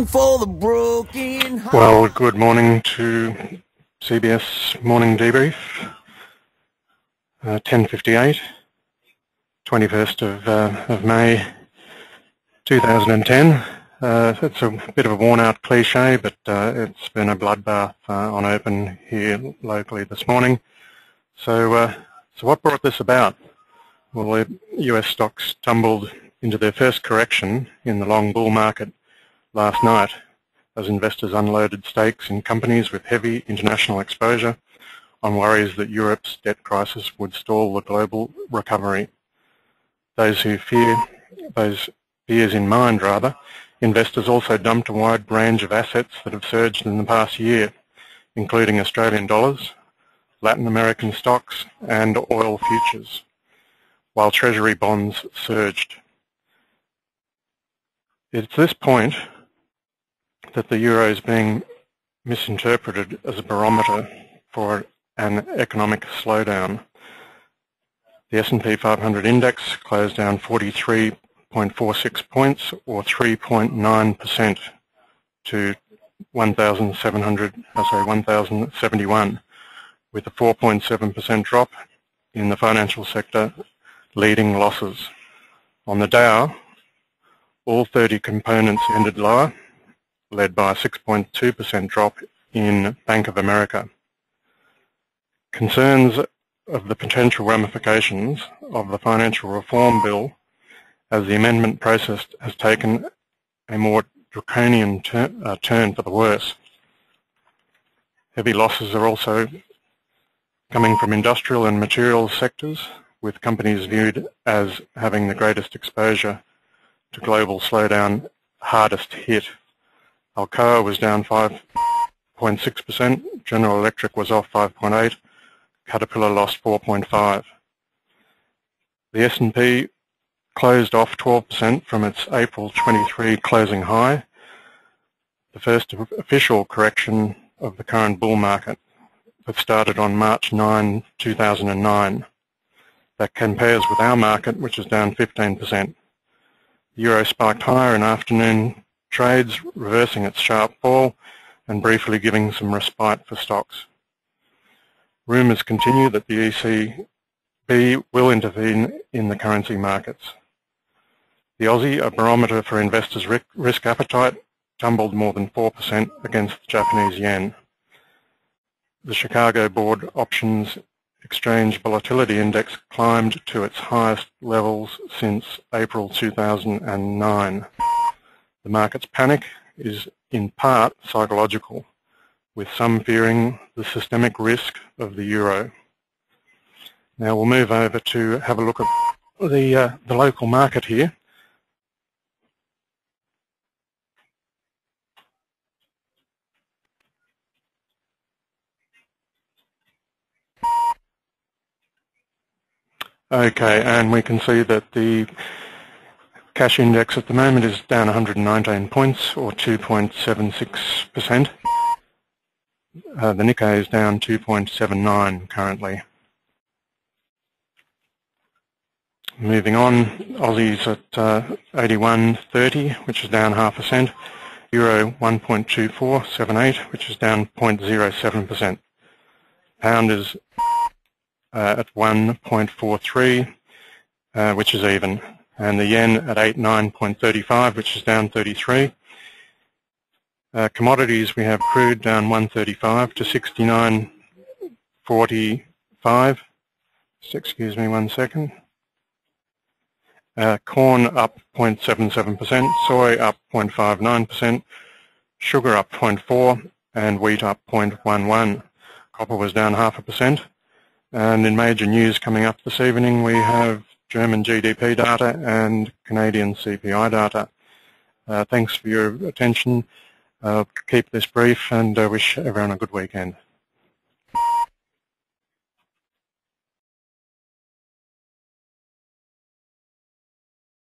song for the broken heart. Well, good morning to CBS Morning Debrief, 10:58, 21st of May 2010. It's a bit of a worn-out cliche, but it's been a bloodbath on open here locally this morning. So what brought this about? Well, the US stocks tumbled into their first correction in the long bull market last night as investors unloaded stakes in companies with heavy international exposure on worries that Europe's debt crisis would stall the global recovery. Those fears in mind, investors also dumped a wide range of assets that have surged in the past year, including Australian dollars, Latin American stocks and oil futures, while Treasury bonds surged. It's this point that the euro is being misinterpreted as a barometer for an economic slowdown. The S&P 500 index closed down 43.46 points, or 3.9%, to 1,071, with a 4.7% drop in the financial sector leading losses. On the Dow, all 30 components ended lower, led by a 6.2% drop in Bank of America. Concerns of the potential ramifications of the financial reform bill as the amendment process has taken a more draconian turn for the worse. Heavy losses are also coming from industrial and materials sectors, with companies viewed as having the greatest exposure to global slowdown hardest hit. Alcoa was down 5.6%, General Electric was off 5.8%, Caterpillar lost 4.5%. The S&P closed off 12% from its April 23 closing high, the first official correction of the current bull market that started on March 9, 2009. That compares with our market, which is down 15%. The euro spiked higher in afternoon trades, reversing its sharp fall and briefly giving some respite for stocks. Rumours continue that the ECB will intervene in the currency markets. The Aussie, a barometer for investors' risk appetite, tumbled more than 4% against the Japanese yen. The Chicago Board Options Exchange Volatility Index climbed to its highest levels since April 2009. The market's panic is in part psychological, with some fearing the systemic risk of the euro. Now we'll move over to have a look at the local market here. Okay, and we can see that the cash index at the moment is down 119 points, or 2.76%. The Nikkei is down 2.79 currently. Moving on, Aussie's at 81.30, which is down 0.5%. Euro 1.2478, which is down 0.07%. Pound is at 1.43, which is even. And the yen at 89.35, which is down 33. Commodities, we have crude down 135 to 69.45. Excuse me 1 second. Corn up 0.77%, soy up 0.59%, sugar up 0.4%, and wheat up 0.11%. Copper was down 0.5%. And in major news coming up this evening, we have German GDP data and Canadian CPI data. Thanks for your attention. Keep this brief and wish everyone a good weekend.